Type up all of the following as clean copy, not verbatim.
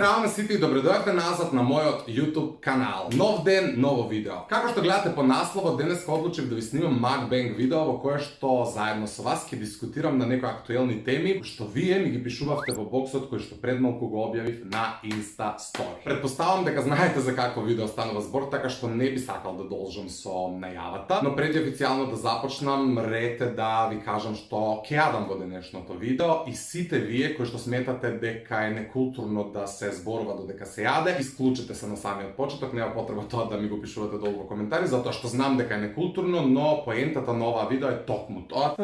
Zdravo na siti i dobrodošli nazad na moj YouTube kanal. Nov den, novo video. Kako što gledate po naslovu, danes odlučim da vi snimam mukbang video v koje što zajedno sa vas ki diskutiram na nekoj aktuelni temi, što vi mi gi pišuvavte v boksu od koje što predmalko ga objavih na Insta story. Predpostavljam da ga znajete za kako video stanova zbor, така što ne bi sakal da dolžem so najavata. No pređe oficijalno da započnem, rete da vi kažem što kjadam v današnjото video i site vije koji što smetate deka je nekulturno da se zborova do deka se jade, isključite se na sami od početak, nema potreba to da mi go pišuvate dolgo u komentari, zato što znam deka je nekulturno, no poentata nova video je tokmu to.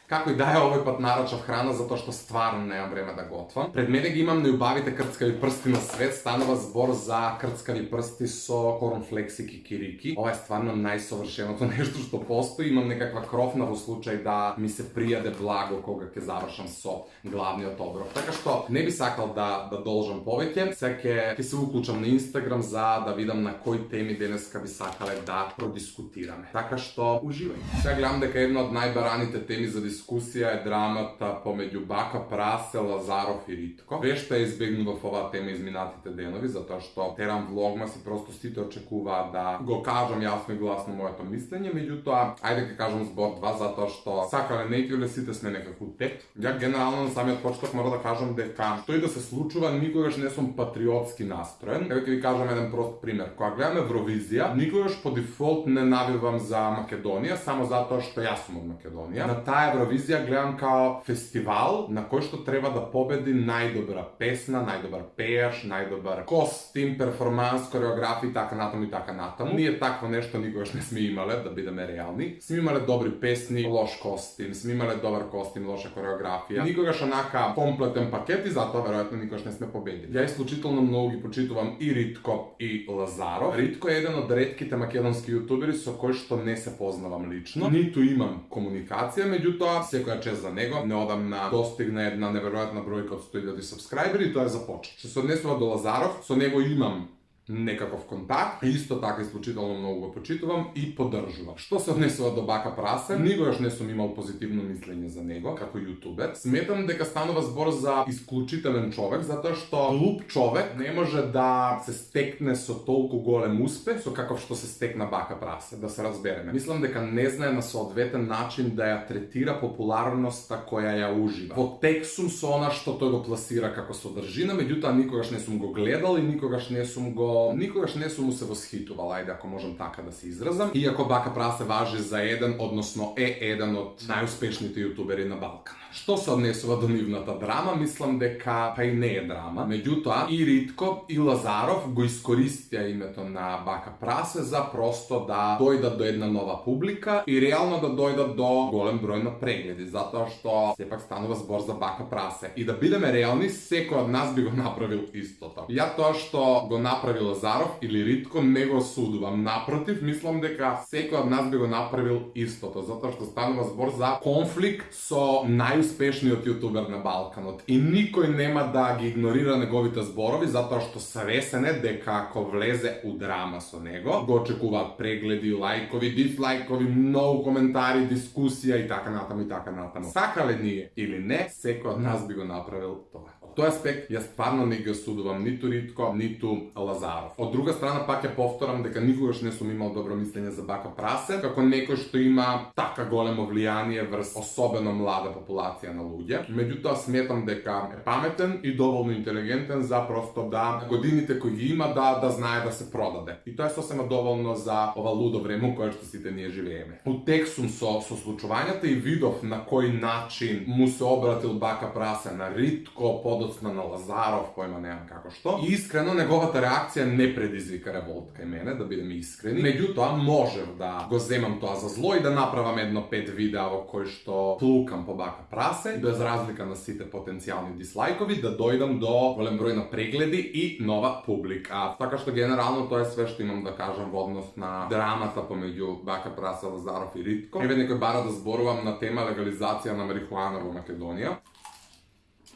Kako i daje ovoj pat naročav hrana, zato što stvarno nemam vreme da gotvam. Pred mene ga imam, ne ubavite krckavi prsti na svet, stanova zbor za krckavi prsti so cornflakes i kikiriki. Ovo je stvarno najsavršeното nešto što postoji, imam nekakva krofna u slučaj da mi se prijade blago koga ke završam so glavni od obrok. Така što ne bi sakal da dolžem poveke, sve ke se uključam na Instagram za da vidam na koji temi deneska bi sakale da prodiskutirame. Така što uživaj. Сега gledam deka jedna od najbaranite temi za diskusija je dramata pomeđu Baka Prase, Lazarov i Ritko. Vešta je izbegnuva ova tema izminatite denovi, zato što teram vlogmas i prosto site očekuva da go kažem jasno i glasno moje to mislenje, međutim, ajde ka kažem zbor dva, zato što sakale neitile site sme nekako tet. Ja generalno na sami početak mora da kažem deka što i da se slučuva, nikogaš ne sam patriotski nastrojen. Evo ti vi kažem jedan prost primjer. Koja gledam Eurovizija, nikogaš po default ne navivam za Makedonija, samo zato što ja sam od Makedonija. Na ta Eurovizija gledam kao festival na koji što treba da pobedi najdobra pesna, najdobar pejaš, najdobar kostim, performans, koreografi i taka natamu i taka natamu. Nije takvo nešto nikogaš ne smije imale, da budeme realni. Smi imale dobri pesni, loš kostim, smi imale dobar kostim, loša koreografija. Nikogaš onaka kompletan paket i zato verovatno nikogaš ne sme pobediti. Ja isključitelno mnogo gi počituvam i Ritko i Lazarov. Ritko je jedan od retkite makedonski youtuberi so koji što ne se poznavam lično. Nitu imam komunikacija, međutim, sve koja čest za nego, ne odam na dostigne jedna neverovatna brojka od 100.000 subscriberi i to je za počet. Što se odnesova do Lazarov, so nego imam nekakav kontakt, isto tako isključitelno mnogo ga počituvam i podržuvam. Što se odnesova do Baka Prase, nigo još ne sam imao pozitivno mišljenje za nego, kako youtuber. Smetam deka stanova zbor za isključitelan čovek, zato što glup čovek ne može da se stekne so toliko golem uspe, so kakav što se stekna Baka Prase, da se razbereme. Mislim deka ne znaje na soodvetan način da ja tretira popularnosta koja ja uživa. Po tekstum so ona što to go plasira kako sodržina, međutim nikogaš ne sam go gledali, nikogaš ne su mu se voshitovala, ajde ako možem taka da se izrazam. Iako Baka Prase važi za jedan, odnosno jedan od najuspešnijih youtuberi na Balkanu. Što se odnesova do nivnata drama, mislim deka pa i ne je drama. Međutim, i Ritko i Lazarov go iskoristija imeto na Baka Prase za prosto da dojda do jedna nova publika i realno da dojda do golem broj na pregledi, zato što sepak stanova zbor za Baka Prase. I da budeme realni, seko od nas bi go napravil isto to. Ja to što go napravil Lazarov ili Ritko ne go osuduvam. Naprotiv, mislim deka seko od nas bi go napravil isto to, zato što stanova zbor za konflikt so najuspešniji od youtuber na Balkanu. I nikoj nema da gi ignorira negovite zborovi, zato što savesene deka ako vleze u drama so nego, go očekuva pregledi, lajkovi, dislajkovi, mnogo komentari, diskusija i taka natamo. Sakale nije ili ne, seko od nas bi go napravil to. To je aspekt, ja stvarno ne ga osuduvam nitu Ritko, nitu Lazarov. Od druga strana pak ja povtoram deka nikogaš ne sam imao dobro mišljenje za Baka Prase, kako neko što ima taka golemo vlijanije vrst osobeno mlada populacija na ludje. Međutim, smetam deka je pametan i dovoljno inteligentan za prosto da godinite koji ima da znaje da se prodade. I to je sasvim dovoljno za ova ludo vreme u koje što site nije živijeme. U tekstum so slučovanjata i vidov na koji način mu se obratil Baka Prase na Ritko, podocna na Lazarov, pojma nemam kako što. I iskreno, negovata reakcija ne predizvika revolt kaj mene, da budem iskreni. Međutim, možem da go zemam to za zlo i da napravam jedno 5 videa koji što plukam po Baka Prase, bez razlika na site potencijalni dislajkovi, da dojdam do golem broj na pregledi i nova publika. Tako što generalno to je sve što imam da kažem v odnos na dramata pomeđu Baka Prase, Lazarov i Ritko. Evo nekoj bara da zboruvam na tema legalizacija na marihuana u Makedonija.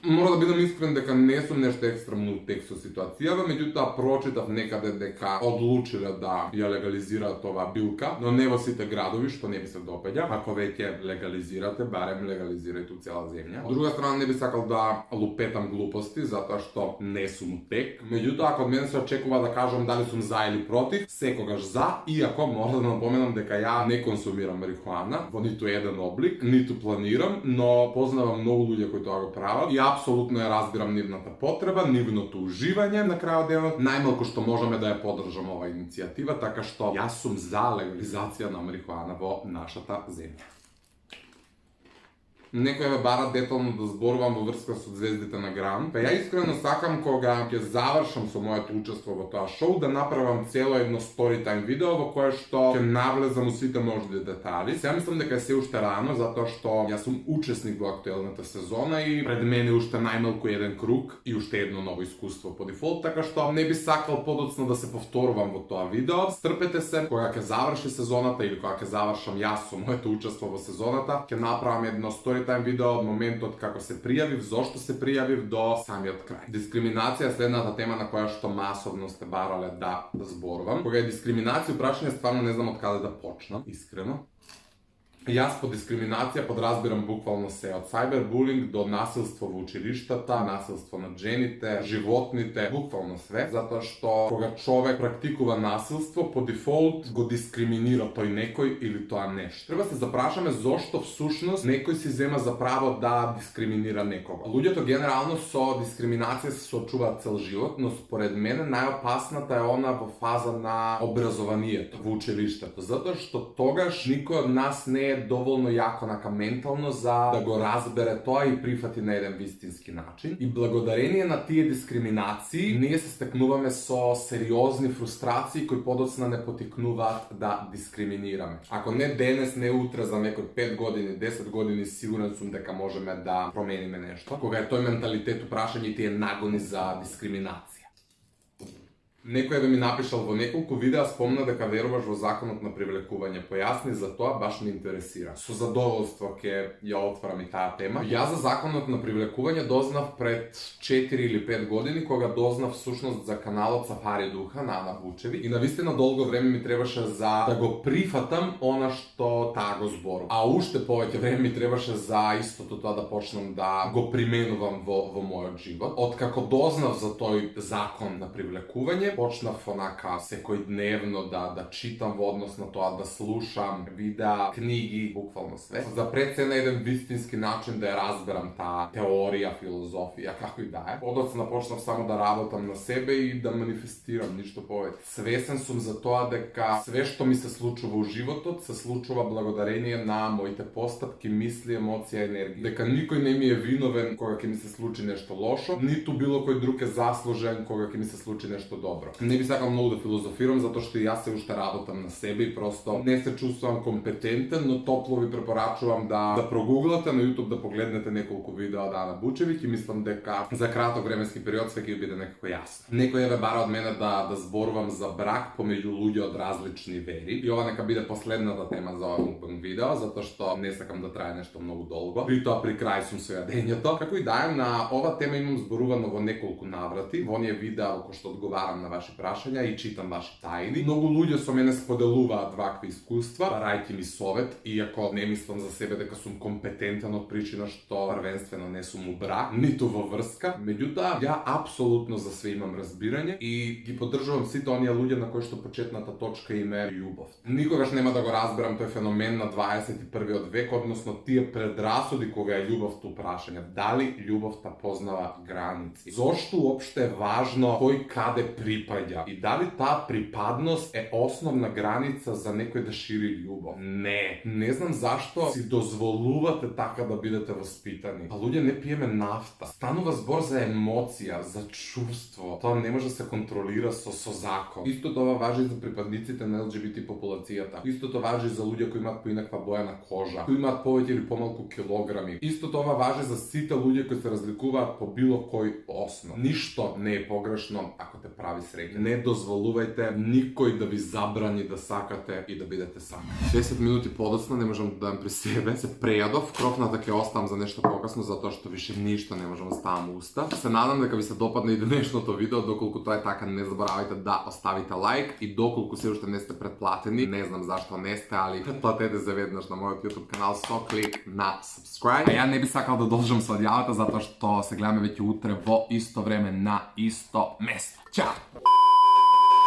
Мора да бидам искрен дека не сум нешто екстремно у текст со ситуацијава, меѓутоа прочитав некаде дека одлучиле да ја легализираат оваа билка, но не во сите градови, што не би се допаѓа. Ако веќе легализирате, барем легализирајте у цела земја. Од друга страна, не би сакал да лупетам глупости, затоа што не сум у тек. Меѓутоа, ако од мене се очекува да кажам дали сум за или против, секогаш за, иако мора да напоменам дека ја не консумирам марихуана во ниту еден облик, ниту планирам, но познавам многу луѓе кои тоа го прават и апсолутно ја разбирам нивната потреба, нивното уживање на крајот денот. Најмалку што можеме да ја поддржам оваа иницијатива, така што јас сум за легализација на марихуана во нашата земја. Некој ме бара детално да зборувам во врска со звездите на Гран. Па ја искрено сакам кога ќе завршам со моето учество во тоа шоу да направам цело едно story time видео во кое што ќе навлезам у сите можни детали. Сега мислам дека е се уште рано затоа што јас сум учесник во актуелната сезона и пред мене уште најмалку еден круг и уште едно ново искуство по дефолт, така што не би сакал подоцна да се повторувам во тоа видео. Стрпете се, кога ќе заврши сезоната или кога ќе завршам јас со моето учество во сезоната, ќе направам едно story time видео од моментот како се пријавив, зошто се пријавив до самиот крај. Дискриминација е следната тема на која што масовно сте барале да зборувам. Кога е дискриминација, прашање стварно не знам од каде да почнам, искрено. Јас по дискриминација подразбирам буквално се, од сайбербулинг до насилство во училиштата, насилство над жените, животните, буквално све, затоа што кога човек практикува насилство, по дефолт го дискриминира тој некој или тоа нешто. Треба се запрашаме зошто всушност некој си зема за право да дискриминира некого. Луѓето генерално со дискриминација се соочуваат цел живот, но според мене најопасната е она во фаза на образованието, во училиштето, затоа што тогаш никој од нас не е доволно јако ментално за да го разбере тоа и прифати на еден вистински начин. И благодарение на тие дискриминации, ние се стекнуваме со сериозни фрустрации кои подоцна не потикнуваат да дискриминираме. Ако не денес, не утре, за некој 5 години, 10 години, сигурен сум дека можеме да промениме нешто. Кога е тој менталитет упрашање и тие нагони за дискриминација. Некој би ми напишал во неколку видеа, спомна дека веруваш во законот на привлекување. Појасни за тоа, баш ме интересира. Со задоволство ќе ја отворам и таа тема. Јас за законот на привлекување дознав пред 4 или 5 години, кога дознав всушност за каналот Сафари Духа на Ана Вучеви. И навистина долго време ми требаше за да го прифатам она што таа го зборува. А уште повеќе време ми требаше за истото тоа да почнам да го применувам во мојот живот. Откако дознав за тој закон на привлекување, почнав онака секојдневно да читам во однос на тоа, да слушам видеа, книги, буквално све. За пред се на еден вистински начин да ја разберам таа теорија, филозофија, како и да е. Подоцна почнав само да работам на себе и да манифестирам, ништо повеќе. Свесен сум за тоа дека све што ми се случува во животот се случува благодарение на моите постапки, мисли, емоција, енергија. Дека никој не ми е виновен кога ќе ми се случи нешто лошо, ниту било кој друг е заслужен кога ќе ми се случи нешто добро. Не би сакал многу да филозофирам, затоа што јас се уште работам на себе и просто не се чувствувам компетентен, но топло ви препорачувам да прогуглате на YouTube, да погледнете неколку видеа од Ана Бучевиќ и мислам дека за краток временски период све ќе ви биде некако јасно. Некој еве бара од мене да зборувам за брак помеѓу луѓе од различни вери. И ова нека биде последната тема за ова мукбанг видео, затоа што не сакам да трае нешто многу долго. При тоа при крај сум со јадењето. Како и да е, на ова тема имам зборувано во неколку наврати, во оние видеа во кои што одговарам на ваши прашања и читам ваши тајни. Многу луѓе со мене споделуваат вакви искуства, барајќи ми совет, иако не мислам за себе дека сум компетентен од причина што првенствено не сум у брак, ниту во врска. Меѓутоа, ја апсолутно за све имам разбирање и ги поддржувам сите оние луѓе на кои што почетната точка им е љубов. Никогаш нема да го разберам тој феномен на 21 век, односно тие предрасуди кога е љубовта прашање. Дали љубовта познава граници? Зошто уопште е важно кој каде припаѓа и дали таа припадност е основна граница за некој да шири љубов? Не знам зашто си дозволувате така да бидете воспитани. А луѓе, не пиеме нафта. Станува збор за емоција, за чувство. Тоа не може да се контролира со закон. Исто тоа важи за припадниците на ЛГБТ популацијата. Исто тоа важи за луѓе кои имаат поинаква боја на кожа, кои имаат повеќе или помалку килограми. Исто тоа важи за сите луѓе кои се разликуваат по било кој основ. Ништо не е погрешно ако те прави srećni. Ne dozvoluvajte nikoj da vi zabrani da sakate i da bidete sak. 10 minuti podocna, ne možem da vam presebe. Se prejadov, krofna tako ostavam za nešto pokasno, zato što više ništa ne možemo staviti u usta. Se nadam da kad vi se dopadne i nešto to video, dokoliko to je taka, ne zaboravajte da ostavite like i dokoliko se još ne ste pretplateni, ne znam zašto ne ste, ali pretplatete se vednaš na moj YouTube kanal, so klik na subscribe. A ja ne bi sakal da dolžem se odjavati, zato što se gledame već jutre vo isto vreme na isto mesto. Ćao!